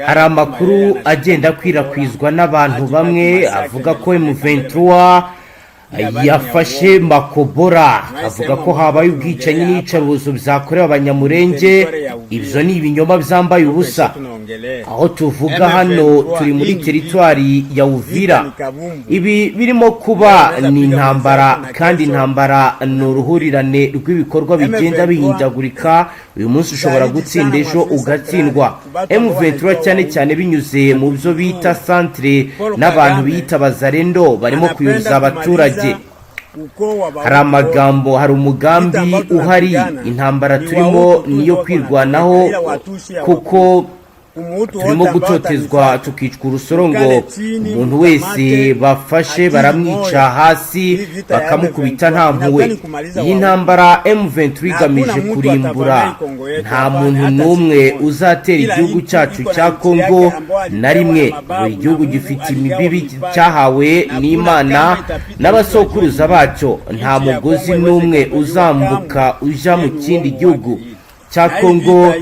hari amakuru agenda akwirakwizwa n'abantu bamwe avuga ko M23 yafashe Makobora, avuga ko habaye ubwicanyi n'iyicarubozo byakorewe abanyamurenge. Ibyo ni ibinyoma byambaye ubusa. Aho tuvuga hano turi muri teritwari ya Uvira. Ibi birimo kuba ni intambara, kandi intambara ni uruhurirane rw'ibikorwa bigenda bihindagurika. Uyu munsi ushobora gutsinda, ejo ugatsindwa. M23 cyane cyane binyuze mu byo bita centre n'abantu biyita bazarendo barimo kuyuza abaturage. Hari amagambo, hari umugambi uhari. Intambara turimo niyo kwirwanaho, kuko turimo gutotezwa tukicwa urusorongo. Umuntu wese bafashe baramwica hasi bakamukubita nta mpuwe. Iyi ntambara M23 igamije kurimbura. Nta muntu n'umwe uzatera igihugu cyacu cya Kongo na rimwe. Buri gihugu gifite imibibi cyahawe n'Imana n'abasokuruza bacyo. Nta mugozi n'umwe uzambuka uja mu kindi gihugu cya Kongo.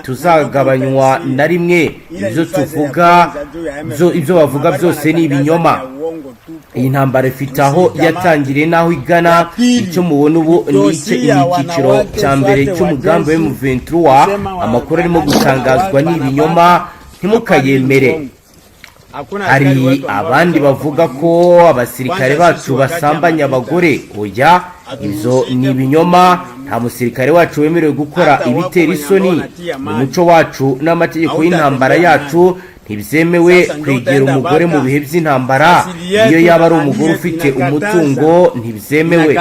Tuzagabanywa na rimwe. Ibyo tuvuga, ibyo bavuga byose ni ibinyoma. Iyi ntambara ifite aho yatangiriye n'aho igana. Icyo mubona ubu ni icyiciro cya mbere cy'umugambi wa M23. Amakuru arimo gutangazwa ni ibinyoma, ntimukayemere. Hari abandi bavuga ko abasirikare bacu basambanya abagore. Oya, ibyo ni ibinyoma. Nta musirikare wacu wemerewe gukora ibitera isoni. Mu muco wacu n'amategeko y'intambara yacu ntibyemewe kwegera umugore mu bihe by'intambara. Iyo yaba ari umugore ufite umutungo ntibyemewe.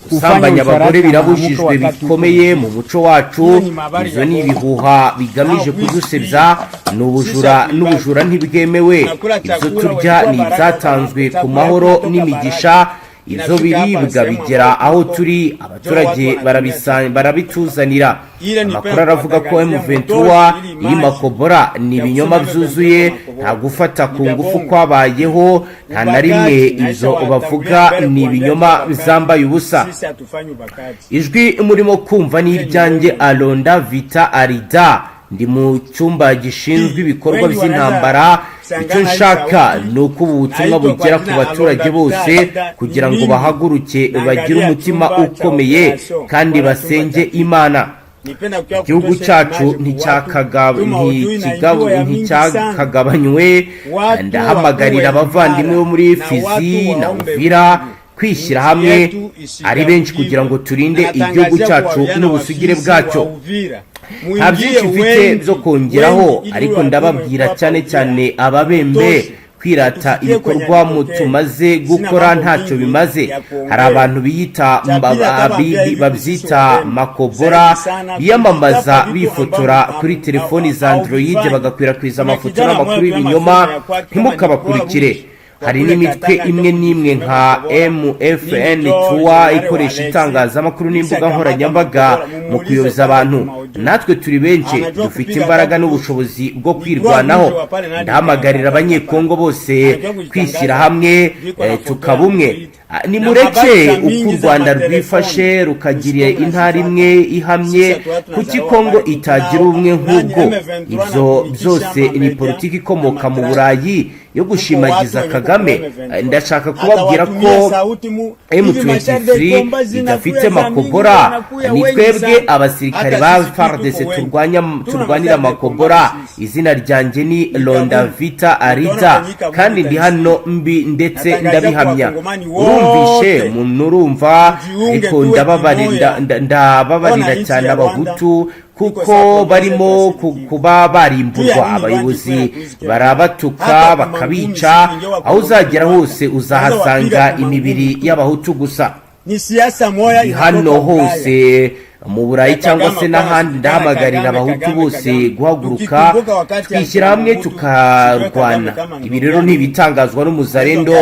Gusambanya abagore birabujijwe bikomeye mu muco wacu. Izo ni ibihuha bigamije kudusebya. N'ubujura ntibwemewe. Ibyo turya ni ibyatanzwe ku mahoro n'imigisha. Ibyo biribwa bigera aho turi, abaturage barabituzanira. Amakuru aravuga ko M23 iri Makobora ni ibinyoma byuzuye. Nta gufata ku ngufu kwabayeho, nta na rimwe. Ibyo bavuga ni ibinyoma bizambaye ubusa. Ijwi murimo kumva ni iryanjye Alonda Vita Arida. Ndi mu cyumba gishinzwe ibikorwa by'intambara. Icyo nshaka ni uko ubu butumwa bugera ku baturage bose, kugira ngo bahaguruke bagire umutima ukomeye kandi basenge Imana. Igihugu cyacu nticyakagabanywe. Ndahamagarira abavandimwe bo muri Fizi na Uvira kwishyira hamwe ari benshi kugira ngo turinde igihugu cyacu n'ubusugire bwacyo. Nta byinshi mfite byo kongeraho, ariko ndababwira cyane cyane ababembe kwirata ibikorwa tumaze gukora ntacyo bimaze. Hari abantu babyita Makobora, biyamamaza bifotora kuri telefoni za Android bagakwirakwiza amafoto n'amakuru y'ibinyoma. Ntimukabakurikire. Hari n'imitwe imwe n'imwe nka MFN3 ikoresha itangazamakuru n'imbuga nkoranyambaga mu kuyoboza abantu. Natwe turi benshi, dufite imbaraga n'ubushobozi bwo kwirwanaho. Ndahamagarira abanyekongo bose kwishyira hamwe, tukaba umwe. Nimureke uko u Rwanda rwifashe rukagira intara imwe ihamye, kuki Kongo itagira ubumwe nk'ubwo? Ibyo byose ni politiki ikomoka mu Burayi yo gushimagiza Kagame. Ndashaka kubabwira ko M23 idafite Makobora. Ni twebwe abasirikare ba Fardc turwanira Makobora. Izina ryanjye ni Londa Vita Arida, kandi ndi hano mbi ndetse ndabihamya. Urumvishe urumva, ariko ndababarira cyane Abahutu kuko barimo kuba barimburwa. Abayobozi barabatuka bakabica. Aho uzagera hose uzahasanga imibiri y'Abahutu gusa. Hano hose mu Burayi cyangwa se n'ahandi, ndahamagarira Abahutu bose guhaguruka twishyira hamwe tukarwana. Ibi rero ntibitangazwa n'umuzarendo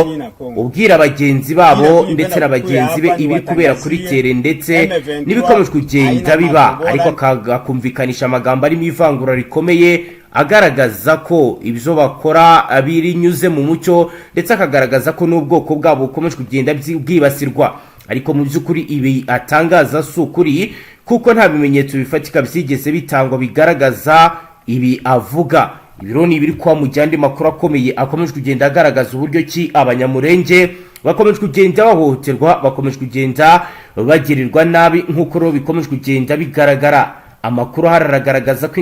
ubwira abagenzi babo ndetse n'abagenzi be ibiri kubera kuri tere ndetse n'ibikomeje kugenda biba, ariko akakumvikanisha amagambo arimo ivangura rikomeye agaragaza ko ibyo bakora birinyuze mu mucyo, ndetse akagaragaza ko n'ubwoko bwabo bukomeje kugenda bwibasirwa. Ariko mu by'ukuri ibi atangaza si ukuri, kuko nta bimenyetso bifatika byigeze bitangwa bigaragaza ibi avuga. Ibiro ni biri kwa mujyandi makuru akomeye akomeje kugenda agaragaza uburyo ki abanyamurenge bakomeje kugenda bahohoterwa, bakomeje kugenda bagirirwa nabi nk'uko ro bikomeje kugenda bigaragara. Amakuru haragaragaza ko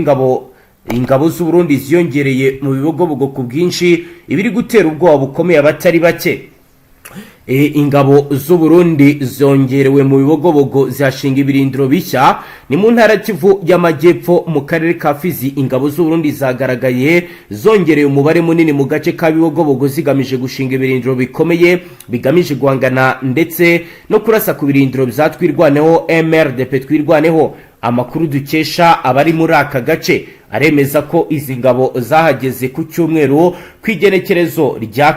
ingabo z'u Burundi ziyongereye mu bibogobogo ku bwinshi, ibiri gutera ubwoba bukomeye abatari bake. Ingabo z'u Burundi zongerewe mu bibogobogo zihashinga ibirindiro bishya ni mu ntara Kivu y'Amajyepfo mu karere ka Fizi. Ingabo z'u Burundi zagaragaye zongereye umubare munini mu gace ka bibogobogo zigamije gushinga ibirindiro bikomeye bigamije guhangana ndetse no kurasa ku birindiro byatwirwaneho MRDP twirwaneho. Amakuru dukesha abari muri aka gace aremeza ko izi ngabo zahageze ku cyumweru kwigenekerezo rya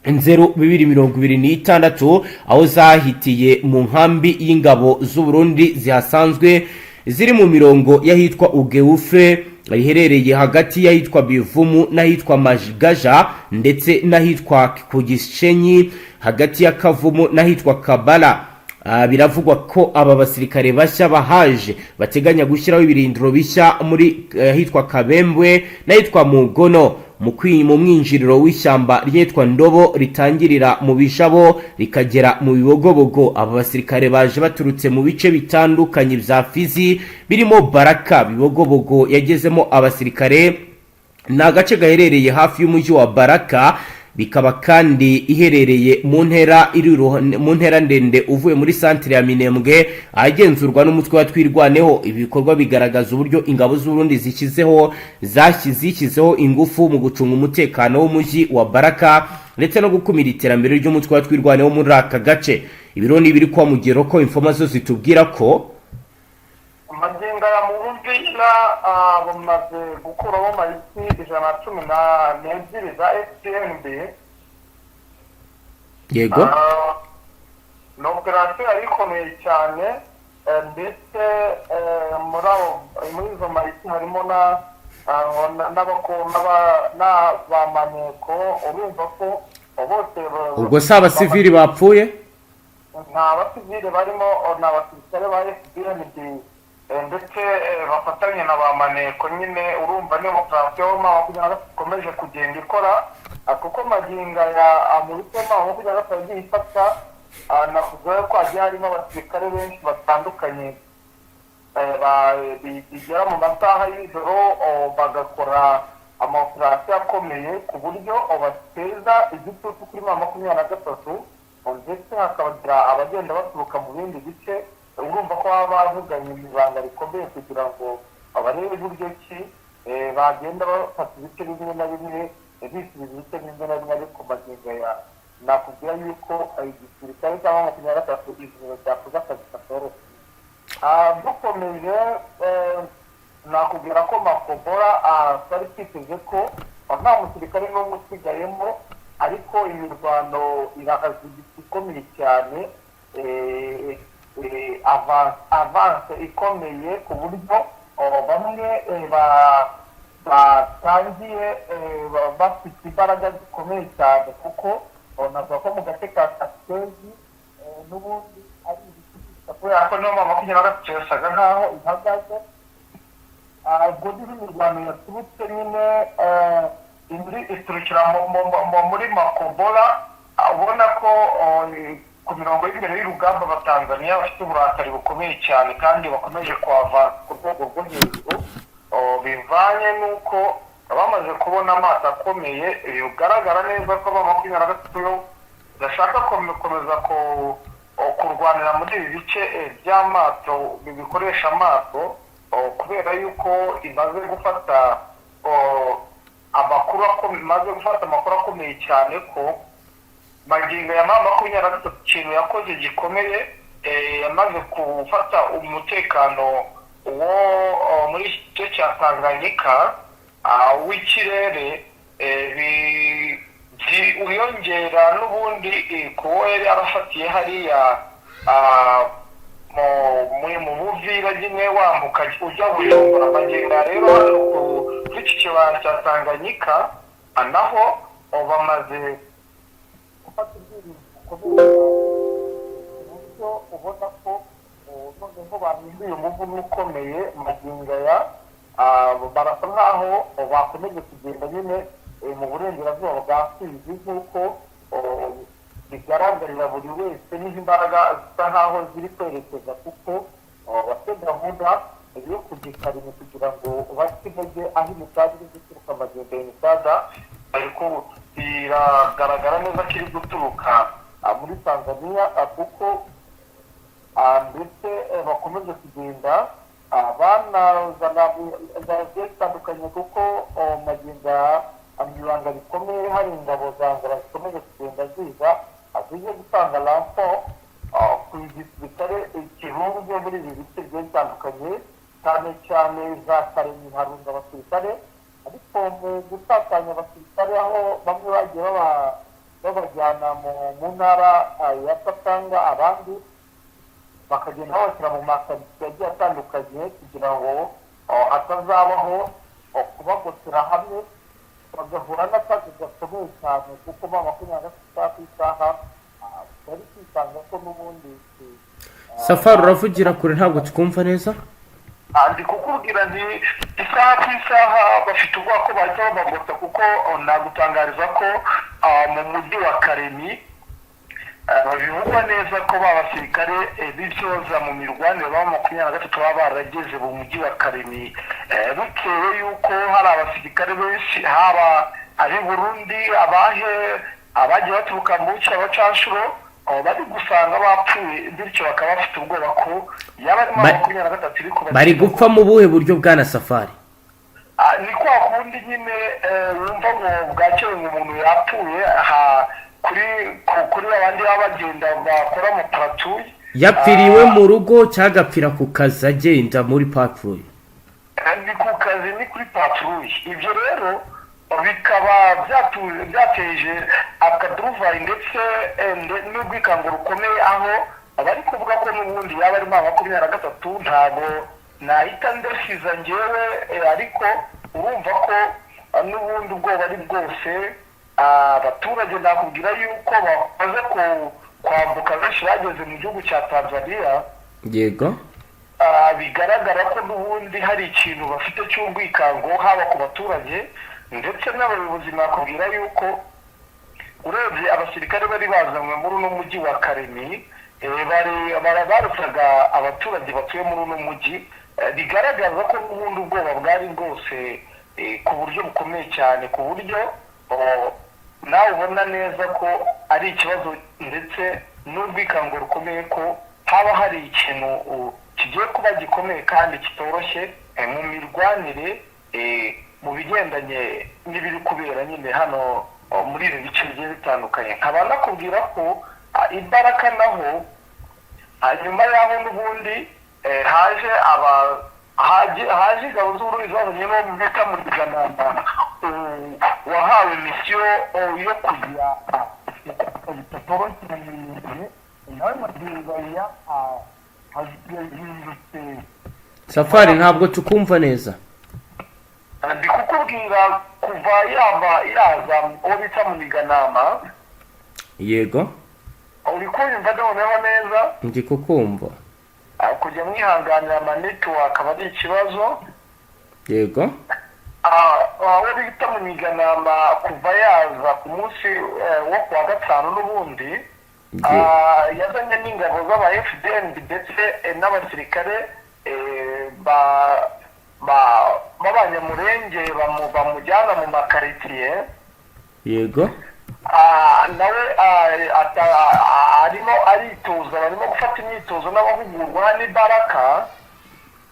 4/2026 aho zahitiye mu nkambi y'ingabo z'u Burundi zihasanzwe ziri mu mirongo yahitwa Ugeufe iherereye hagati yahitwa Bivumu n'ahitwa Majigaja ndetse n'ahitwa Kugishenyi hagati ya Kavumu n'ahitwa Kabala. Biravugwa ko aba basirikare bashya bahaje bateganya gushyiraho ibirindiro bishya muri ahitwa Kabembwe n'ahitwa Mugono mu mwinjiriro w'ishyamba ryitwa Ndobo ritangirira mu Bishabo rikagera mu bibogobogo. Aba basirikare baje baturutse mu bice bitandukanye bya Fizi birimo Baraka. Bibogobogo yagezemo abasirikare na gace gaherereye hafi y'umujyi wa Baraka, bikaba kandi iherereye mu ntera ndende uvuye muri centre ya Minembwe agenzurwa n'umutwe wa twirwaneho. Ibikorwa bigaragaza uburyo ingabo z'u Burundi zishyizeho ingufu mu gucunga umutekano w'umujyi wa Baraka ndetse no gukumira iterambere ry'umutwe wa twirwaneho muri aka gace. Ibiro ni biri kwa mugero ko information zitubwira ko maginga ya Uvira bamaze gukuraho mayiti 112 za Fdnb. Yego no operasiyo yari ikomeye cyane ndetse muri izo mayiti harimo n'abamaneko. Urumva ko bose ubwo si abasivili bapfuye? nta basivili barimo, ni abasirikare ba Fdnb ndetse bafatanye na ba maneko. Nyine urumva ni operasiyo ikomeje kugenda ikora kuko maginga ya amurutema kugira ngo atagiye ifata navuga ko hagiye harimo abasirikare benshi batandukanye bigera mu masaha y'ijoro bagakora amaoperasiyo akomeye ku buryo bateza igitutu kuri 23 ndetse hakabagira abagenda baturuka mu bindi bice. Urumva ko baba bavuganye ibanga rikomeye kugira ngo abarebe uburyo ki bagenda bafata ibice bimwe na bimwe bisubiza ibice bimwe na bimwe ariko magingo ya nakubwira yuko igisirikare cyangwa 23 ijoro cyakoze akazi katoroshye. Dukomeje nakubwira ko Makobora twari twiteze ko nta musirikare n'umwe usigayemo, ariko imirwano irakazi ikomeye cyane, avance ikomeye ku buryo bamwe batangiye bafite imbaraga zikomeye cyane kuko navuga ko mu gace ka Kasezi n'ubundi ari ibiti kubera ko niyo mpamvu 23 yasaga nkaho ihagaze. Ubwo n'imirwano yaturutse nyine indi iturukira muri Makobora. Ubona ko ku mirongo y'imbere y'urugamba Abatanzaniya bafite uburakari bukomeye cyane kandi bakomeje kuhava ku rwego rwo hejuru, bivanye n'uko bamaze kubona amato akomeye. Bigaragara neza ko ba 23 bashaka gukomeza kurwanira muri ibi bice by'amato bikoresha amato, kubera yuko imaze gufata amakuru akomeye cyane ko magingo ya 23 ikintu yakoze gikomeye, yamaze gufata umutekano wo muri cyo cya Tanganyika w'ikirere, uyongera n'ubundi kuwo yari arafatiye hariya mu Uvira nyine wambuka ujya Bujumbura. Magingo rero kuri iki kibaya cya Tanganyika naho bamaze gufata ubwirinzi bukomeye, ubona ko noneho bahinduye umuvuno ukomeye magingo ya barasa nkaho bakomeje kugenda nyine mu burengerazuba bwa Fizi nk'uko bigaragarira buri wese n'imbaraga zisa nkaho ziri kwerekeza kuko bafite gahunda yo kugikarima kugira ngo bace intege aho imisaza iri guturuka magingo ya imisaza ariko biragaragara neza ko iri guturuka muri Tanzania kuko ndetse bakomeje kugenda banazana zitandukanye kuko magingo ibanga bikomeye hari ingabo za ngara zikomeje kugenda ziza zije gutanga lampo ku gisirikare ikirundi byo muri ibi bice bigiye bitandukanye cyane cyane za Karemi harunga abasirikare ariko mu gutatanya abasirikare aho bamwe bagiye babajyana mu ntara ya Katanga abandi bakagenda babashyira mu makaritsiye agiye atandukanye kugira ngo hatazabaho kubagotera hamwe bagahura n'akazi gakomeye cyane kuko ba 24 ku isaha bari kwisanga ko n'ubundi Safari uravugira kure ntabwo tukumva neza ndi kukubwira nti isaha ku isaha bafite ubwoba ko bahita babagota kuko nagutangariza ko mu mujyi wa Karemi bivugwa neza ko babasirikare b'ibyoza mu mirwanire ba 23 baba barageze mu mujyi wa Karemi bitewe yuko hari abasirikare benshi haba ari Burundi abagiye baturuka mu bice abacanshuro bari gusanga bapfuye bityo bakaba bafite ubwoba ko yaba ari 23 iri kuba bari gupfa mu buhe buryo bwana Safari ni kwa kundi nyine wumva ngo bwacyo umuntu yapfuye kuri abandi bagenda bakora mu patrouille yapfiriwe mu rugo cyagapfira ku kazi agenda muri patrouille ni ku kazi ni kuri patrouille ibyo rero bikaba byateje akaduruvayi ndetse n'ubwikango rukomeye aho abari kuvuga ko n'ubundi yaba ari 23 ntabwo nahita ndasiza njyewe ariko urumva ko n'ubundi ubwoba ari bwose abaturage nakubwira yuko bakoze kwambuka benshi bageze mu gihugu cya Tanzania yego bigaragara ko n'ubundi hari ikintu bafite cy'ubwikango haba ku baturage ndetse n'abayobozi nakubwira yuko urebye abasirikare bari bazanywe muri uno mujyi wa Karemi barutaga abaturage batuye muri uno mujyi bigaragaza ko n'ubundi ubwoba bwari bwose ku buryo bukomeye cyane ku buryo nawe ubona neza ko ari ikibazo ndetse n'ubwikango rukomeye ko haba hari ikintu kigiye kuba gikomeye kandi kitoroshye mu mirwanire mu bigendanye n'ibiri kubera nyine hano muri ibi bice bigiye bitandukanye nkaba nakubwira ko imbaraga naho nyuma y'aho n'ubundi haje ingabo z'uburundi zazanye no mu bita mu Rwanda wahawe misiyo yo kujya nawe magingo ya Safari ntabwo tukumva neza ndi kukubwira kuva yaza uwo bita mu Miganama yego uri kumva noneho neza ndi kukumva kujya mwihanganira amanetiwaka aba ari ikibazo yego uwo bita mu Miganama kuva yaza ku munsi wo kuwa gatanu n'ubundi yazanye n'ingabo z'aba Fdnb ndetse n'abasirikare b'abanyamurenge bamujyana mu makaritsiye yego nawe arimo aritoza barimo gufata imyitozo n'abahugurwa n'imbaraga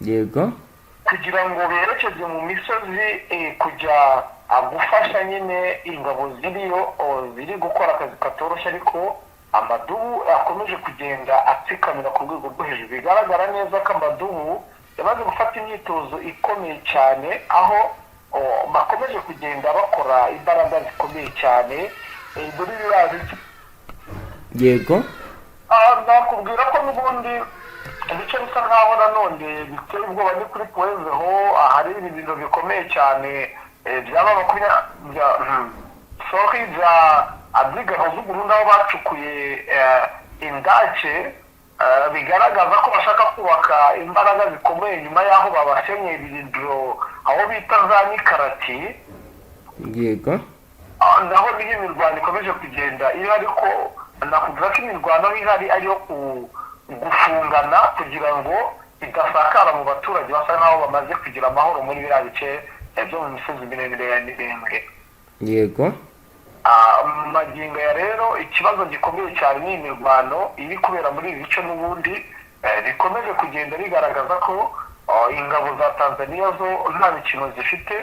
yego kugira ngo berekeze mu misozi kujya gufasha nyine ingabo ziriyo ziri gukora akazi katoroshye ariko amadubu akomeje kugenda atsikamira ku rwego rwo hejuru bigaragara neza ko amadubu yamaze gufata imyitozo ikomeye cyane aho bakomeje kugenda bakora imbaraga zikomeye cyane muri birazi yego nakubwira ko n'ubundi ibice bisa nkaho nanone biteye ubwoba ni kuri poezeho hari ibintu bikomeye cyane byaba sohi za abrigano z'Uburundi aho bacukuye indake bigaragaza ko bashaka kubaka imbaraga zikomeye nyuma y'aho babasenye ibirindiro aho bita za Nikarati. Yego. Naho niho imirwano ikomeje kugenda iyo ariko nakubwira ko imirwano ihari ariyo gufungana kugira ngo idasakara mu baturage basa naho bamaze kugira amahoro muri biriya bice byo mu misozi miremire ya Mirenge. Yego. Magingo ya rero ikibazo gikomeye cyane ni imirwano iri kubera muri ibi bice n'ubundi bikomeje kugenda bigaragaza ko ingabo za Tanzania zo nta mikino zifite.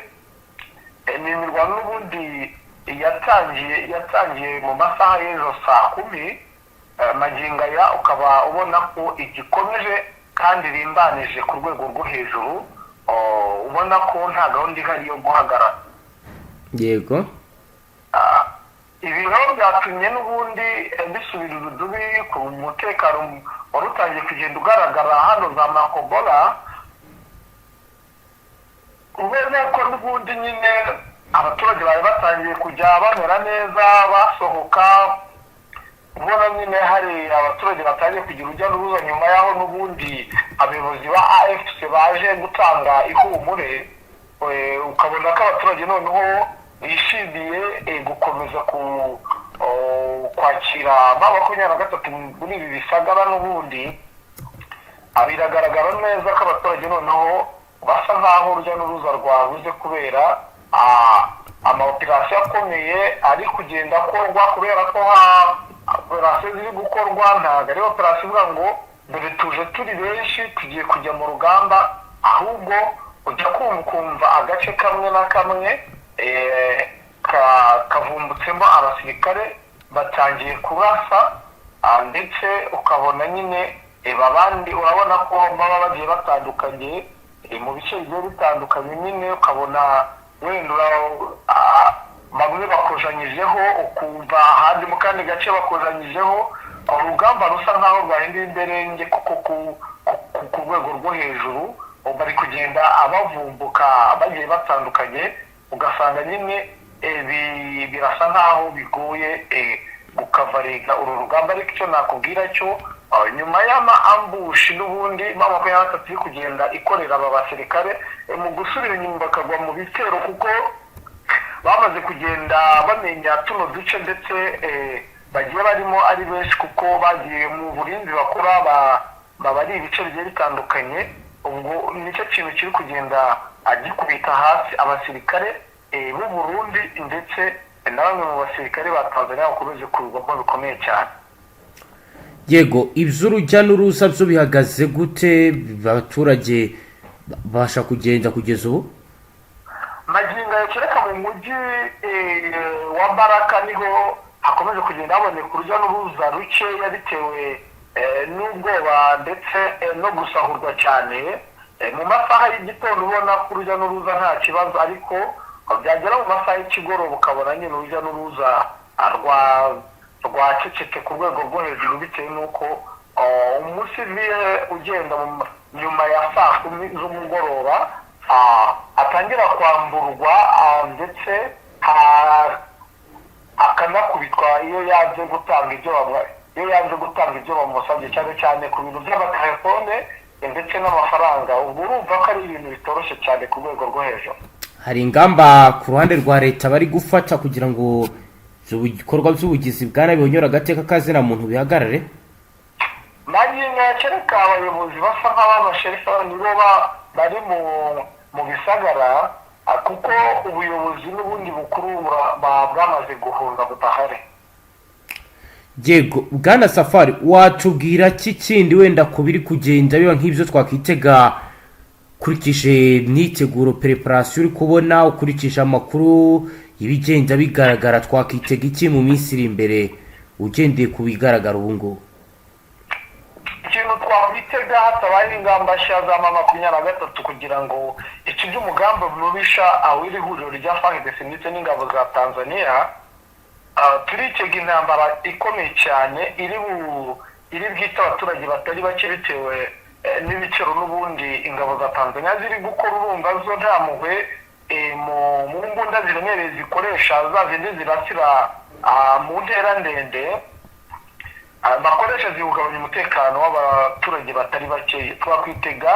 Ni imirwano n'ubundi yatangiye mu masaha y'ejo saa 10 magingo ya ukaba ubona ko igikomeje kandi rimbanije ku rwego rwo hejuru, ubona ko nta gahunda ihari yo guhagarara. Yego. Ibi rero byatumye n'ubundi bisubira urudubi ku mutekano wari utangiye kugenda ugaragara hano za Makobola, ubona ko n'ubundi nyine abaturage bari batangiye kujya bamera neza basohoka, ubona nyine hari abaturage batangiye kugira urujya n'uruza nyuma y'aho n'ubundi abayobozi ba AFC baje gutanga ihumure. Ukabona ko abaturage noneho bishimiye gukomeza kwakira ba23 muri ibi bisagara n'ubundi. Biragaragara neza ko abaturage noneho basa nk'aho urujya n'uruza rwabuze kubera amaoperasiyo akomeye ari kugenda akorwa, kubera ko operasiyo ziri gukorwa ntabwo ari operasiyo ivuga ngo dore tuje turi benshi tugiye kujya mu rugamba, ahubwo ujya kumva agace kamwe na kamwe kavumbutsemo abasirikare batangiye kurasa, ndetse ukabona nyine abandi urabona ko baba bagiye batandukanye mu bice bigiye bitandukanye. Nyine ukabona wenda bamwe bakojanyijeho, ukumva ahandi mu kandi gace bakojanyijeho. Urugamba rusa nkaho rwahinduye imberenge kuko ku rwego rwo hejuru bari kugenda abavumbuka bagiye batandukanye, ugasanga nyine birasa nkaho bigoye gukavariga uru rugamba. Ariko icyo nakubwira cyo nyuma y'ama ambushi n'ubundi M23 iri kugenda ikorera aba basirikare mu gusubira inyuma bakagwa mu bitero, kuko bamaze kugenda bamenya tuno duce ndetse bagiye barimo ari benshi, kuko bagiye mu burinzi bakora bari ibice bigiye bitandukanye. Ubwo nicyo kintu kiri kugenda agikubita hasi abasirikare b'u Burundi ndetse na bamwe mu basirikare ba Tanzania bakomeje kurwamo bikomeye cyane. Yego, iby'urujya n'uruza byo bihagaze gute? Abaturage basha kugenda kugeza ubu? Magingo yakereka mu mujyi wa Baraka niho hakomeje kugenda haboneka urujya n'uruza rukeya bitewe n'ubwoba ndetse no gusahurwa cyane. Mu masaha y'igitondo ubona ko urujya n'uruza nta kibazo, ariko byagera mu masaha y'ikigoroba ukabona nyine urujya n'uruza rwacecetse ku rwego rwo hejuru, bitewe n'uko umusivile ugenda nyuma ya saa 10 z'umugoroba atangira kwamburwa ndetse akanakubitwa iyo yaje gutanga ibyo bamusabye, cyane cyane ku bintu by'amatelefone ndetse n'amafaranga. Ubwo urumva ko ari ibintu bitoroshye cyane ku rwego rwo hejuru. Hari ingamba ku ruhande rwa leta bari gufata kugira ngo ibikorwa by'ubugizi bwa nabi bihonyora agateka kazina muntu bihagarare? Magingo yakereka abayobozi basa nk'abamasherifa nibo bari mu bisagara, kuko ubuyobozi n'ubundi bukuru bwamaze guhunga budahari. Yego, Bwana Safari, watubwira kindi wenda ko biri kugenda biba nk'ibyo twakwitega kurikije myiteguro preparation uri kubona, ukurikije amakuru ibigenda bigaragara, twakwitega iki mu minsi iri imbere ugendeye ku bigaragara ubu ngubu? Ikintu twakwitega hatabaye ingamba nshya za M23 kugira ngo iki by'umugambi mubisha awiri huriro rya Fardc ndetse n'ingabo za Tanzania, turikega intambara ikomeye cyane iri bwite abaturage batari bake bitewe n'ibiciro n'ubundi ingabo za Tanzania ziri gukora. Urumva zo nta muhwe mu mbunda ziremereye zikoresha za zindi zirasira mu ntera ndende. bakoresha zihungabanya umutekano w'abaturage batari bake. Twakwitega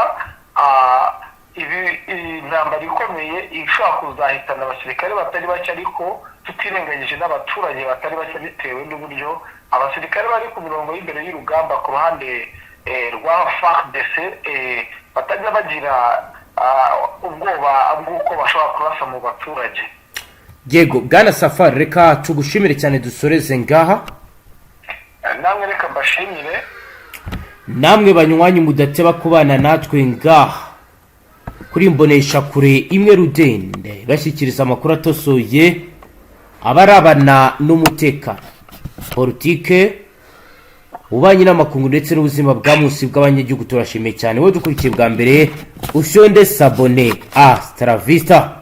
intambara ikomeye ishobora kuzahitana abasirikare batari bake, ariko tutirengagije n'abaturage batari bake, bitewe n'uburyo abasirikare bari ku mirongo y'imbere y'urugamba ku ruhande rwa Fardc batajya bagira ubwoba bw'uko bashobora kurasa mu baturage. Yego Bwana Safari, reka tugushimire cyane, dusoreze ngaha. Namwe reka mbashimire, namwe banywanyi mudateba kubana natwe ngaha kuri mbonesha kure imwe rudende bashyikiriza amakuru atosoye abarabana n'umutekano, politike, ububanyi n'amakungu ndetse n'ubuzima bwa munsi bw'abanyagihugu. Turashimiye cyane wowe dukurikiye bwa mbere, ushonde sabone. Hasta la vista.